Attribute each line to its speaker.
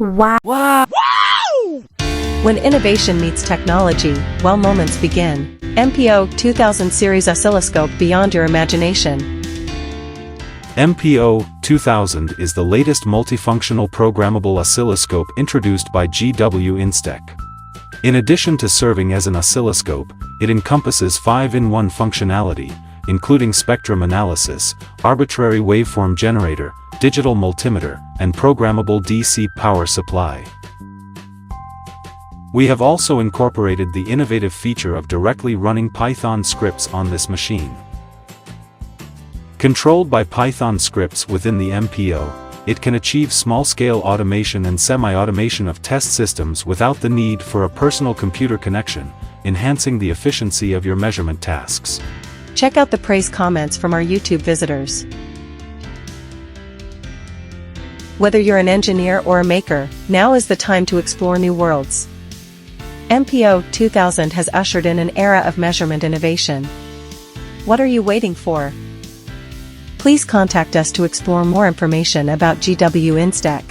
Speaker 1: Wow. Wow. When innovation meets technology, well, moments begin. MPO 2000 series oscilloscope beyond your imagination.
Speaker 2: MPO 2000 is the latest multifunctional programmable oscilloscope introduced by GW Instec. In addition to serving as an oscilloscope, it encompasses 5-in-1 functionality, including spectrum analysis, arbitrary waveform generator, digital multimeter, and programmable DC power supply. We have also incorporated the innovative feature of directly running Python scripts on this machine. Controlled by Python scripts within the MPO, it can achieve small-scale automation and semi-automation of test systems without the need for a personal computer connection, enhancing the efficiency of your measurement tasks.
Speaker 1: Check out the praise comments from our YouTube visitors. Whether you're an engineer or a maker, now is the time to explore new worlds. MPO 2000 has ushered in an era of measurement innovation. What are you waiting for? Please contact us to explore more information about GW Instec.